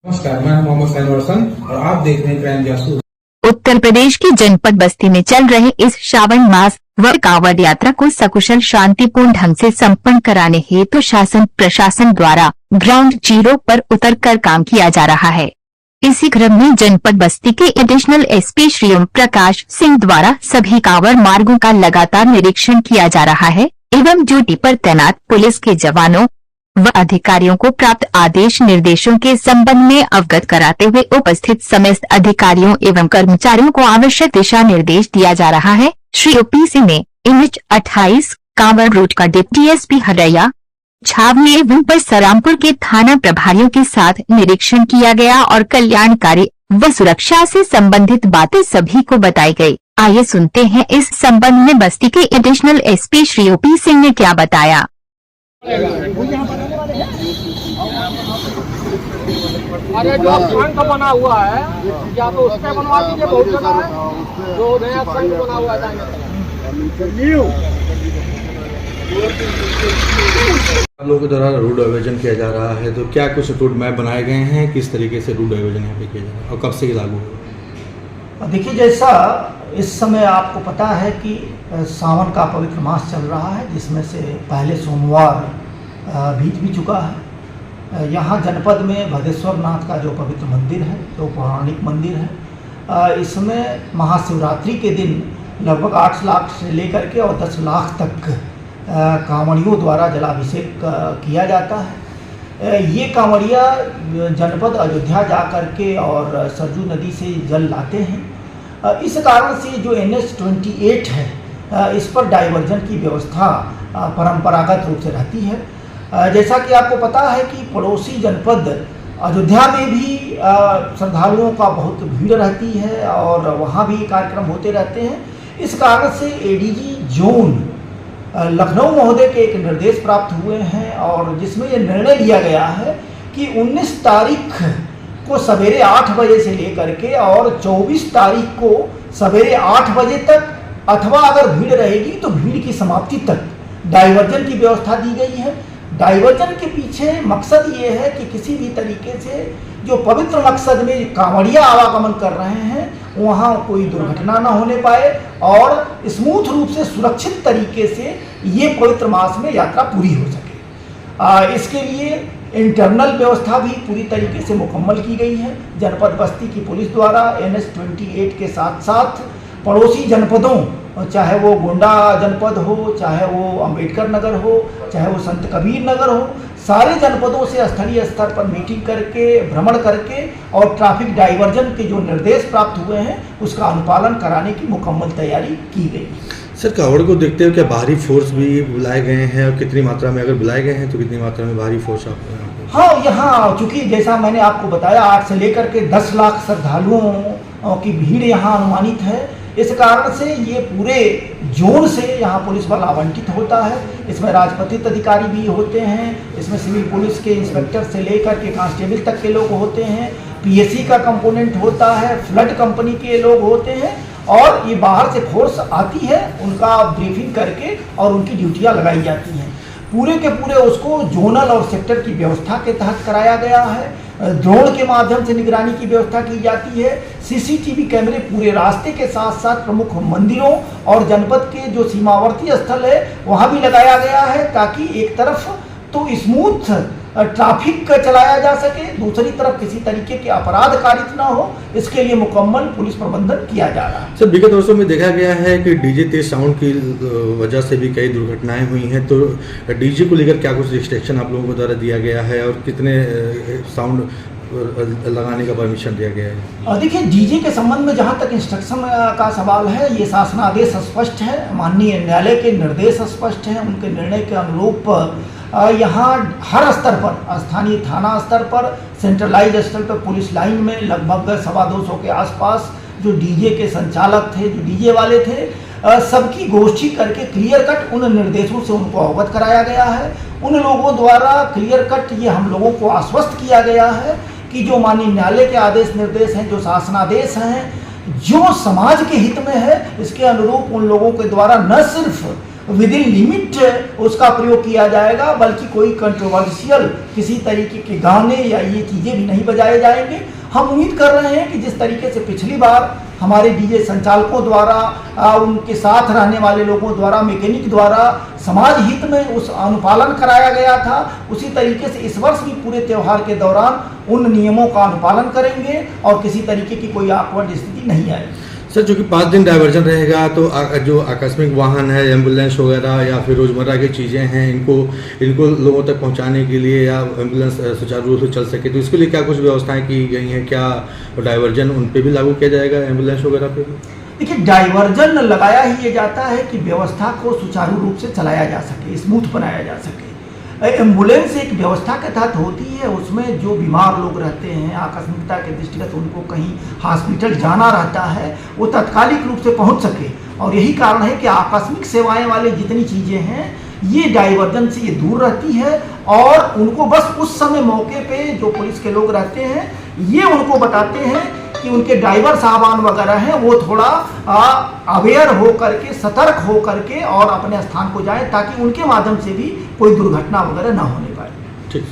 नमस्कार, मैं मोहम्मद सैनुर हसन और आप देख रहे हैं क्राइम जासूस। उत्तर प्रदेश के जनपद बस्ती में चल रहे इस श्रावण मास व कांवड़ यात्रा को सकुशल शांतिपूर्ण ढंग से संपन्न कराने हेतु शासन प्रशासन द्वारा ग्राउंड जीरो पर उतरकर काम किया जा रहा है। इसी क्रम में जनपद बस्ती के एडिशनल एसपी श्री ओम प्रकाश सिंह द्वारा सभी कांवड़ मार्गों का लगातार निरीक्षण किया जा रहा है एवं ड्यूटी पर तैनात पुलिस के जवानों व अधिकारियों को प्राप्त आदेश निर्देशों के संबंध में अवगत कराते हुए उपस्थित समस्त अधिकारियों एवं कर्मचारियों को आवश्यक दिशा निर्देश दिया जा रहा है। श्री ओपी सिंह ने NH 28 कांवड़ रूट का डिप्टी एसपी हरैया छावनी एवं परसरामपुर के थाना प्रभारियों के साथ निरीक्षण किया गया और कल्याणकारी व सुरक्षा से संबंधित बातें सभी को बताई गई। आइए सुनते हैं इस संबंध में बस्ती के additional SP Shri OP Singh ने क्या बताया। अरे जो संघ बना हुआ है या तो उसके बनवा दीजिए, बहुत जगह है जो नया संघ बना हुआ है। लोगों के द्वारा रूट आयोजन किया जा रहा है, तो क्या कुछ रूट मैप बनाए गए हैं, किस तरीके से रूट आयोजन यहाँ पे किया जा रहा है और कब से ये लागू होगा? देखिए, जैसा इस समय आपको पता है कि सावन का पवित्र मास चल रहा है, जिसमें से पहले सोमवार बीत भी चुका है। यहाँ जनपद में भदेश्वर नाथ का जो पवित्र मंदिर है, जो पौराणिक मंदिर है, इसमें महाशिवरात्रि के दिन लगभग 8 लाख से लेकर के और 10 लाख तक कांवड़ियों द्वारा जलाभिषेक किया जाता है। ये कांवड़िया जनपद अयोध्या जा कर के और सरजू नदी से जल लाते हैं। इस कारण से जो NH 28 है, इस पर डाइवर्जन की व्यवस्था परंपरागत रूप से रहती है। जैसा कि आपको पता है कि पड़ोसी जनपद अयोध्या में भी श्रद्धालुओं का बहुत भीड़ रहती है और वहाँ भी कार्यक्रम होते रहते हैं। इस कारण से ADG जोन लखनऊ महोदय के एक निर्देश प्राप्त हुए हैं और जिसमें यह निर्णय लिया गया है कि 19 तारीख को सवेरे 8 बजे से लेकर के और 24 तारीख को सवेरे 8 बजे तक, अथवा अगर भीड़ रहेगी तो भीड़ की समाप्ति तक डाइवर्जन की व्यवस्था दी गई है। डाइवर्जन के पीछे मकसद ये है कि किसी भी तरीके से जो पवित्र मकसद में कांवड़िया आवागमन कर रहे हैं वहाँ कोई दुर्घटना ना होने पाए और स्मूथ रूप से सुरक्षित तरीके से ये पवित्र मास में यात्रा पूरी हो सके। इसके लिए इंटरनल व्यवस्था भी पूरी तरीके से मुकम्मल की गई है। जनपद बस्ती की पुलिस द्वारा NH 28 के साथ साथ पड़ोसी जनपदों, चाहे वो गोंडा जनपद हो, चाहे वो अंबेडकर नगर हो, चाहे वो संत कबीर नगर हो, सारे जनपदों से स्थलीय स्तर पर मीटिंग करके, भ्रमण करके और ट्रैफिक डाइवर्जन के जो निर्देश प्राप्त हुए हैं उसका अनुपालन कराने की मुकम्मल तैयारी की गई। सर, कांवड़ को देखते हुए क्या बाहरी फोर्स भी बुलाए गए हैं और कितनी मात्रा में, अगर बुलाए गए हैं तो कितनी मात्रा में बाहरी फोर्स आप? हाँ, यहाँ चूँकि जैसा मैंने आपको बताया 8 से लेकर के 10 लाख श्रद्धालुओं की भीड़ यहाँ अनुमानित है। इस कारण से ये पूरे जोन से यहाँ पुलिस बल आवंटित होता है। इसमें राजपत्रित अधिकारी भी होते हैं, इसमें सिविल पुलिस के इंस्पेक्टर से लेकर के कांस्टेबल तक के लोग होते हैं, PSC का कंपोनेंट होता है, फ्लड कंपनी के लोग होते हैं और ये बाहर से फोर्स आती है, उनका ब्रीफिंग करके और उनकी ड्यूटियाँ लगाई जाती हैं। पूरे के पूरे उसको जोनल और सेक्टर की व्यवस्था के तहत कराया गया है। ड्रोन के माध्यम से निगरानी की व्यवस्था की जाती है। CCTV कैमरे पूरे रास्ते के साथ साथ प्रमुख मंदिरों और जनपद के जो सीमावर्ती स्थल है वहाँ भी लगाया गया है, ताकि एक तरफ तो स्मूथ ट्रैफिक चलाया जा सके, दूसरी तरफ किसी तरीके के अपराध कारित ना हो, इसके लिए मुकम्मल पुलिस प्रबंधन किया जा रहा है। सर, विगत वर्षों में देखा गया है कि डीजे तेज साउंड की वजह से भी कई दुर्घटनाएं हुई हैं, तो डीजे को लेकर क्या कुछ रिस्ट्रिक्शन आप लोगों को द्वारा दिया गया है और कितने साउंड लगाने का परमिशन दिया गया है? देखिए, डीजे के संबंध में जहाँ तक इंस्ट्रक्शन का सवाल है, ये शासनादेश स्पष्ट है, माननीय न्यायालय के निर्देश स्पष्ट हैं, उनके निर्णय के अनुरूप यहाँ हर स्तर पर, स्थानीय थाना स्तर पर, सेंट्रलाइज स्तर पर, पुलिस लाइन में लगभग 225 के आसपास जो डीजे के संचालक थे, जो डीजे वाले थे, सबकी गोष्ठी करके क्लियर कट उन निर्देशों से उनको अवगत कराया गया है। उन लोगों द्वारा क्लियर कट ये हम लोगों को आश्वस्त किया गया है कि जो माननीय न्यायालय के आदेश निर्देश हैं, जो शासनादेश हैं, जो समाज के हित में है, इसके अनुरूप उन लोगों के द्वारा न सिर्फ विद इन लिमिट उसका प्रयोग किया जाएगा, बल्कि कोई कंट्रोवर्शियल किसी तरीके के गाने या ये चीज़ें भी नहीं बजाए जाएंगे। हम उम्मीद कर रहे हैं कि जिस तरीके से पिछली बार हमारे डीजे संचालकों द्वारा उनके साथ रहने वाले लोगों द्वारा, मैकेनिक द्वारा समाज हित में उस अनुपालन कराया गया था, उसी तरीके से इस वर्ष भी पूरे त्यौहार के दौरान उन नियमों का अनुपालन करेंगे और किसी तरीके की कोई ऑकवर्ड स्थिति नहीं आएगी। सर, जो कि 5 दिन डायवर्जन रहेगा तो जो आकस्मिक वाहन है, एम्बुलेंस वगैरह या फिर रोज़मर्रा की चीज़ें हैं, इनको लोगों तक पहुंचाने के लिए या एम्बुलेंस सुचारू रूप से चल सके, तो इसके लिए क्या कुछ व्यवस्थाएं की गई हैं? क्या डायवर्जन उन पे भी लागू किया जाएगा, एम्बुलेंस वगैरह पे भी? देखिए, डाइवर्जन लगाया ही ये जाता है कि व्यवस्था को सुचारू रूप से चलाया जा सके, स्मूथ बनाया जा सके। एम्बुलेंस एक व्यवस्था के तहत होती है, उसमें जो बीमार लोग रहते हैं, आकस्मिकता के दृष्टिगत उनको कहीं हॉस्पिटल जाना रहता है, वो तात्कालिक रूप से पहुंच सके। और यही कारण है कि आकस्मिक सेवाएं वाले जितनी चीज़ें हैं ये डाइवर्जन से ये दूर रहती है, और उनको बस उस समय मौके पे जो पुलिस के लोग रहते हैं ये उनको बताते हैं कि उनके ड्राइवर साहबान वगैरह हैं वो थोड़ा अवेयर हो करके, सतर्क हो करके और अपने स्थान को जाएं, ताकि उनके माध्यम से भी कोई दुर्घटना वगैरह ना होने पाए। ठीक।